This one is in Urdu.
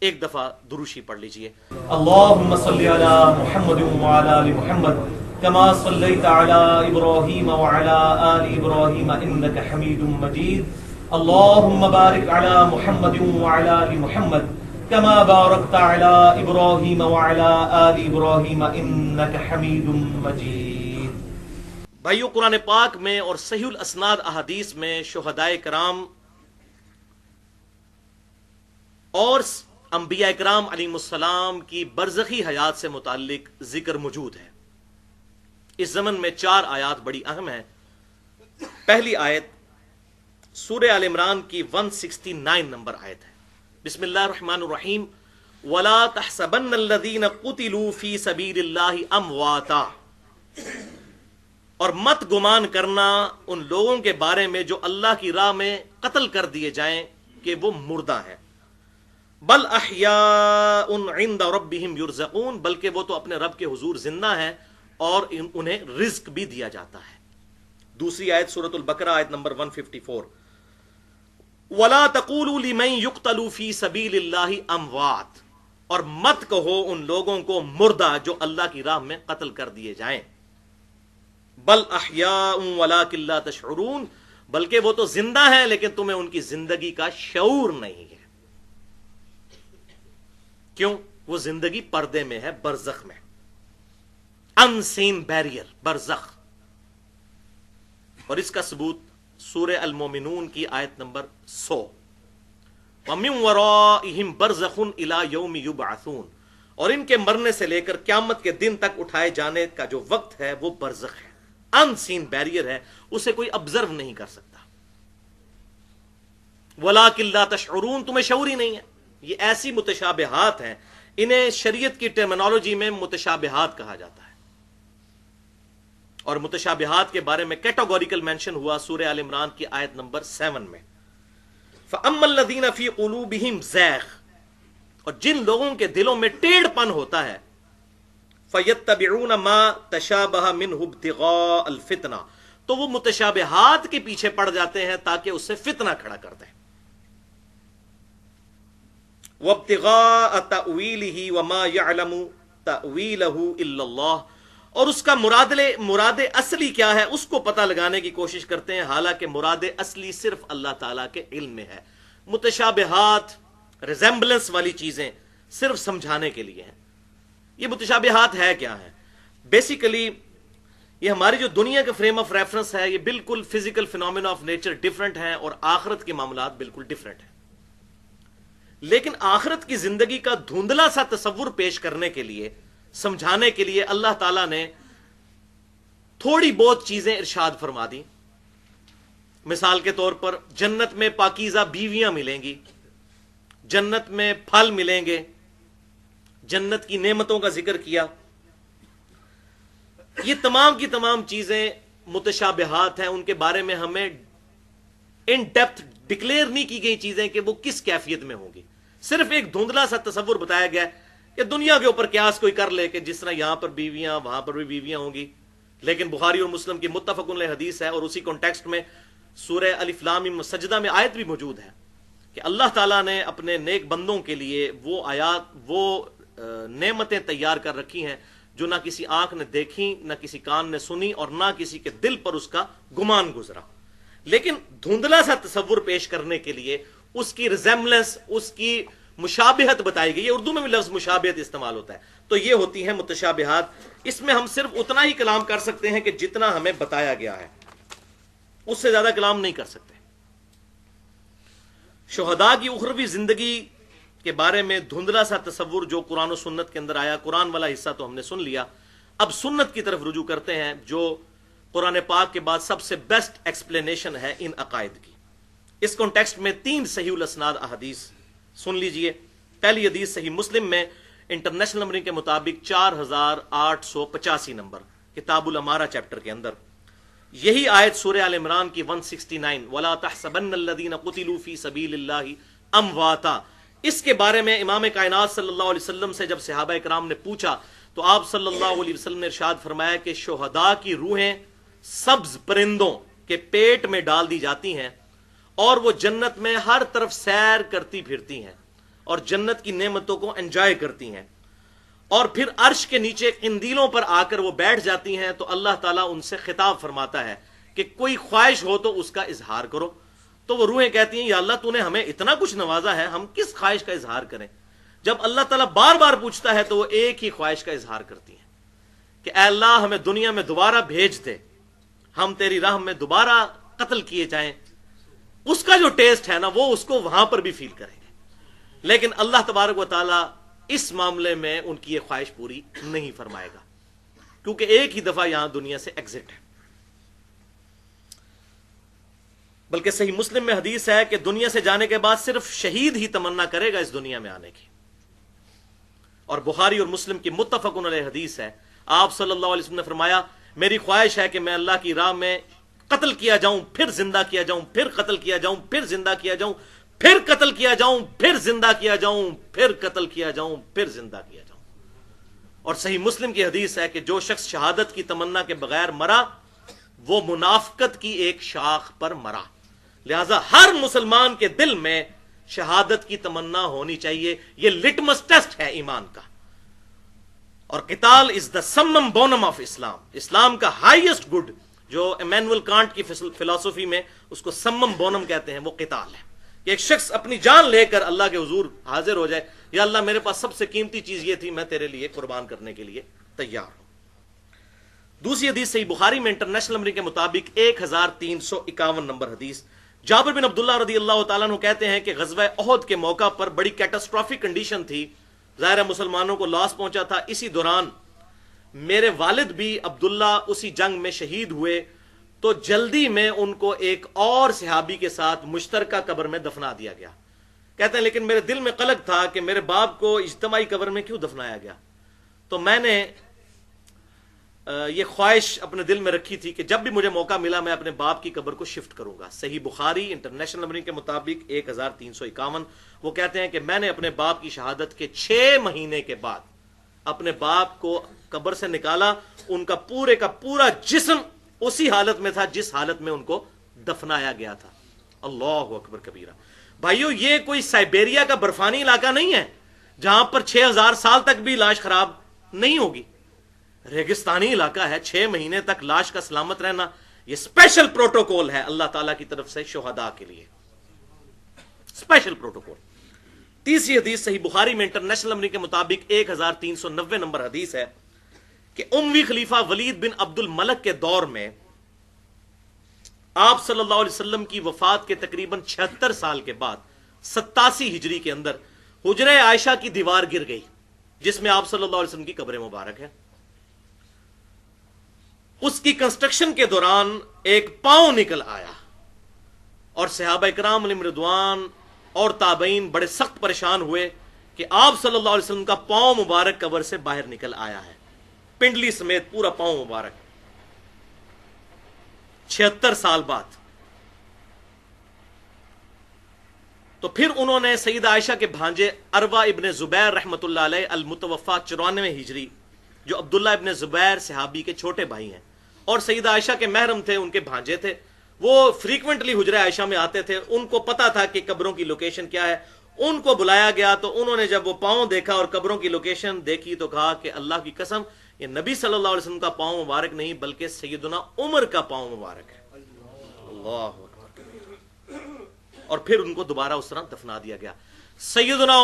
ایک دفعہ دروشی پڑھ لیجئے۔ اللہم صلی علی محمد وعلی آل محمد کما صلیت علی ابراہیم وعلی آل ابراہیم انک حمید مجید۔ اللہم بارک علی محمد وعلی آل محمد کما بارکت علی ابراہیم وعلی آل ابراہیم انک حمید مجید۔ بھائیو، قرآن پاک میں اور صحیح الاسناد احادیث میں شہدائے کرام اور انبیاء کرام علیہم السلام کی برزخی حیات سے متعلق ذکر موجود ہے۔ اس ضمن میں 4 آیات بڑی اہم ہیں۔ پہلی آیت سورہ آل عمران کی 169 نمبر آیت ہے۔ بسم اللہ الرحمن الرحیم وَلَا تَحْسَبَنَّ الَّذِينَ قُتِلُوا فِي سَبِيلِ اللَّهِ أَمْوَاتًا، اور مت گمان کرنا ان لوگوں کے بارے میں جو اللہ کی راہ میں قتل کر دیے جائیں کہ وہ مردہ ہیں، بل احیاء عند ربهم یرزقون، بلکہ وہ تو اپنے رب کے حضور زندہ ہیں اور انہیں رزق بھی دیا جاتا ہے۔ دوسری آیت سورۃ البقرہ آیت نمبر 154 وَلَا تَقُولُوا لِمَن يُقْتَلُ فِي سَبِيلِ اللَّهِ أَمْوَاتٌ، اور مت کہو ان لوگوں کو مردہ جو اللہ کی راہ میں قتل کر دیے جائیں، بل احیاء وَلَٰكِن لَا تَشْعُرُونَ، بلکہ وہ تو زندہ ہیں لیکن تمہیں ان کی زندگی کا شعور نہیں ہے۔ کیوں؟ وہ زندگی پردے میں ہے، برزخ میں، ان سین بیریئر، برزخ۔ اور اس کا ثبوت سورہ المومنون کی آیت نمبر 100 وَمِن وَرَائِهِمْ بَرْزَخٌ إِلَى يَوْمِ يُبْعَثُونَ، اور ان کے مرنے سے لے کر قیامت کے دن تک اٹھائے جانے کا جو وقت ہے وہ برزخ ہے، ان سین بیریئر ہے، اسے کوئی آبزرو نہیں کر سکتا۔ وَلَٰكِن لَا تَشْعُرُونَ، تمہیں شعور ہی نہیں ہے۔ یہ ایسی متشابہات ہیں، انہیں شریعت کی ٹرمینالوجی میں متشابہات کہا جاتا ہے، اور متشابہات کے بارے میں کیٹاگوریکل مینشن ہوا سورہ آل عمران کی آیت نمبر 7 میں۔ فَأَمَّا الَّذِينَ فِي قُلُوبِهِمْ زَيْغٌ، اور جن لوگوں کے دلوں میں ٹیڑھ پن ہوتا ہے، فَيَتَّبِعُونَ مَا تَشَابَهَ مِنْهُ ابْتِغَاءَ الْفِتْنَةِ، تو وہ متشابہات کے پیچھے پڑ جاتے ہیں تاکہ اس سے فتنہ کھڑا کر دیں۔ وَابْتِغَاءَ تَأْوِيلِهِ وَمَا يَعْلَمُ تَأْوِيلَهُ إِلَّا اللَّهُ، اور اس کا مراد اصلی کیا ہے اس کو پتہ لگانے کی کوشش کرتے ہیں، حالانکہ مراد اصلی صرف اللہ تعالیٰ کے علم میں ہے۔ متشابہات، ریزمبلنس والی چیزیں صرف سمجھانے کے لیے ہیں۔ یہ متشابہات ہے کیا ہے؟ بیسیکلی یہ ہماری جو دنیا کا فریم آف ریفرنس ہے، یہ بالکل physical phenomena of nature different ہیں، اور آخرت کے معاملات بالکل ڈیفرنٹ ہیں۔ لیکن آخرت کی زندگی کا دھندلا سا تصور پیش کرنے کے لیے، سمجھانے کے لیے اللہ تعالیٰ نے تھوڑی بہت چیزیں ارشاد فرما دی۔ مثال کے طور پر جنت میں پاکیزہ بیویاں ملیں گی، جنت میں پھل ملیں گے، جنت کی نعمتوں کا ذکر کیا۔ یہ تمام کی تمام چیزیں متشابہات ہیں، ان کے بارے میں ہمیں ان ڈیپتھ ڈکلیئر نہیں کی گئی چیزیں کہ وہ کس کیفیت میں ہوں گی۔ صرف ایک دھندلا سا تصور بتایا گیا کہ دنیا کے اوپر قیاس کوئی کر لے کہ جس طرح یہاں پر بیویاں وہاں پر بھی بیویاں ہوں گی، لیکن بخاری اور مسلم کی متفق علیہ حدیث ہے، اور اسی کانٹیکسٹ میں سورہ الف لام میم سجدہ میں آیت بھی موجود ہے کہ اللہ تعالیٰ نے اپنے نیک بندوں کے لیے وہ آیات، وہ نعمتیں تیار کر رکھی ہیں جو نہ کسی آنکھ نے دیکھی، نہ کسی کان نے سنی، اور نہ کسی کے دل پر اس کا گمان گزرا۔ لیکن دھندلا سا تصور پیش کرنے کے لیے اس کی ریزمبلنس، اس کی مشابہت بتائی گئی ہے۔ اردو میں بھی لفظ مشابہت استعمال ہوتا ہے، تو یہ ہوتی ہیں متشابہات۔ اس میں ہم صرف اتنا ہی کلام کر سکتے ہیں کہ جتنا ہمیں بتایا گیا ہے، اس سے زیادہ کلام نہیں کر سکتے۔ شہداء کی اخروی زندگی کے بارے میں دھندلا سا تصور جو قرآن و سنت کے اندر آیا، قرآن والا حصہ تو ہم نے سن لیا، اب سنت کی طرف رجوع کرتے ہیں جو قرآن پاک کے بعد سب سے بیسٹ ایکسپلینیشن ہے ان عقائد کی۔ اس کانٹیکسٹ میں 3 صحیح الاسناد احادیث سن لیجئے۔ پہلی حدیث صحیح مسلم میں انٹرنیشنل نمبرنگ کے مطابق 4885 نمبر، کتاب الامارہ چیپٹر کے اندر یہی آیت سورہ آل عمران کی 169 وَلَا تَحْسَبَنَّ الَّذِينَ قُتِلُوا فِي سَبِيلِ اللَّهِ أَمْوَاتًا، اس کے بارے میں امام کائنات صلی اللہ علیہ وسلم سے جب صحابہ کرام نے پوچھا تو آپ صلی اللہ علیہ وسلم نے ارشاد فرمایا کہ شہداء کی روحیں سبز پرندوں کے پیٹ میں ڈال دی جاتی ہیں اور وہ جنت میں ہر طرف سیر کرتی پھرتی ہیں، اور جنت کی نعمتوں کو انجوائے کرتی ہیں، اور پھر عرش کے نیچے قندیلوں پر آ کر وہ بیٹھ جاتی ہیں، تو اللہ تعالیٰ ان سے خطاب فرماتا ہے کہ کوئی خواہش ہو تو اس کا اظہار کرو. تو وہ روحیں کہتی ہیں یا اللہ تو نے ہمیں اتنا کچھ نوازا ہے، ہم کس خواہش کا اظہار کریں؟ جب اللہ تعالیٰ بار بار پوچھتا ہے تو وہ ایک ہی خواہش کا اظہار کرتی ہیں کہ اے اللہ ہمیں دنیا میں دوبارہ بھیج دے، ہم تیری راہ میں دوبارہ قتل کیے جائیں. اس کا جو ٹیسٹ ہے نا وہ اس کو وہاں پر بھی فیل کریں گے. لیکن اللہ تبارک و تعالیٰ اس معاملے میں ان کی یہ خواہش پوری نہیں فرمائے گا، کیونکہ ایک ہی دفعہ یہاں دنیا سے ایگزٹ ہے. بلکہ صحیح مسلم میں حدیث ہے کہ دنیا سے جانے کے بعد صرف شہید ہی تمنا کرے گا اس دنیا میں آنے کی. اور بخاری اور مسلم کی متفق علیہ حدیث ہے، آپ صلی اللہ علیہ وسلم نے فرمایا میری خواہش ہے کہ میں اللہ کی راہ میں قتل کیا جاؤں، پھر زندہ کیا جاؤں، پھر قتل کیا جاؤں، پھر زندہ کیا جاؤں، پھر قتل کیا جاؤں، پھر زندہ کیا جاؤں، پھر قتل کیا جاؤں، پھر زندہ کیا جاؤں. اور صحیح مسلم کی حدیث ہے کہ جو شخص شہادت کی تمنا کے بغیر مرا وہ منافقت کی ایک شاخ پر مرا. لہذا ہر مسلمان کے دل میں شہادت کی تمنا ہونی چاہیے. یہ لٹمس ٹیسٹ ہے ایمان کا. اور قتال از دا سمم بونم آف اسلام. اسلام کا ہائیسٹ گڈ جو ایمینول کانٹ کی فلسفی میں اس کو سمم بونم کہتے ہیں، وہ قتال ہے کہ ایک شخص اپنی جان لے کر اللہ کے حضور حاضر ہو جائے، یا اللہ میرے پاس سب سے قیمتی چیز یہ تھی، میں تیرے لیے قربان کرنے کے لیے تیار ہوں. دوسری حدیث صحیح بخاری میں انٹرنیشنل نمبر کے مطابق 1351 نمبر حدیث، جابر بن عبداللہ رضی اللہ تعالیٰ عنہ کہتے ہیں کہ غزوہ احد کے موقع پر بڑی کیٹاسٹرافک کنڈیشن تھی، ظاہر ہے مسلمانوں کو لاس پہنچا تھا. اسی دوران میرے والد بھی عبداللہ اسی جنگ میں شہید ہوئے، تو جلدی میں ان کو ایک اور صحابی کے ساتھ مشترکہ قبر میں دفنا دیا گیا. کہتے ہیں لیکن میرے دل میں قلق تھا کہ میرے باپ کو اجتماعی قبر میں کیوں دفنایا گیا. تو میں نے یہ خواہش اپنے دل میں رکھی تھی کہ جب بھی مجھے موقع ملا میں اپنے باپ کی قبر کو شفٹ کروں گا. صحیح بخاری انٹرنیشنل نمبر کے مطابق 1351. وہ کہتے ہیں کہ میں نے اپنے باپ کی شہادت کے 6 مہینے کے بعد اپنے باپ کو قبر سے نکالا. ان کا پورے کا پورا جسم اسی حالت میں تھا جس حالت میں ان کو دفنایا گیا تھا. اللہ اکبر کبیرہ. بھائیو یہ کوئی سائبیریا کا برفانی علاقہ نہیں ہے جہاں پر 6000 سال تک بھی لاش خراب نہیں ہوگی. ریگستانی علاقہ ہے. 6 مہینے تک لاش کا سلامت رہنا یہ اسپیشل پروٹوکول ہے اللہ تعالیٰ کی طرف سے شہداء کے لیے، اسپیشل پروٹوکول. تیسری حدیث صحیح بخاری میں انٹرنیشنل نمبر کے مطابق 1390 نمبر حدیث ہے کہ اموی خلیفہ ولید بن عبد الملک کے دور میں آپ صلی اللہ علیہ وسلم کی وفات کے تقریباً 76 سال کے بعد 87 ہجری کے اندر حجرہ عائشہ کی دیوار گر گئی جس میں آپ صلی اللہ علیہ وسلم کی قبر مبارک ہے. اس کی کنسٹرکشن کے دوران ایک پاؤں نکل آیا اور صحابہ اکرام علیہم رضوان اور تابعین بڑے سخت پریشان ہوئے کہ آپ صلی اللہ علیہ وسلم کا پاؤں مبارک قبر سے باہر نکل آیا ہے، پنڈلی سمیت پورا پاؤں مبارک. 76 سال بعد. تو پھر انہوں نے سیدہ عائشہ کے بھانجے عروہ ابن زبیر رحمۃ اللہ علیہ المتوفا 94 ہجری، جو عبداللہ ابن زبیر صحابی کے چھوٹے بھائی ہیں اور سیدہ عائشہ کے محرم تھے، ان کے بھانجے تھے، وہ فریکوینٹلی حجرہ عائشہ میں آتے تھے. ان کو پتا تھا کہ قبروں کی لوکیشن کیا ہے. ان کو بلایا گیا تو انہوں نے جب وہ پاؤں دیکھا اور قبروں کی لوکیشن دیکھی تو کہا کہ اللہ کی قسم یہ نبی صلی اللہ علیہ وسلم کا پاؤں مبارک نہیں بلکہ سیدنا عمر کا پاؤں مبارک ہے. اللہ اکبر. اور پھر ان کو دوبارہ اس طرح دفنا دیا گیا. سیدنا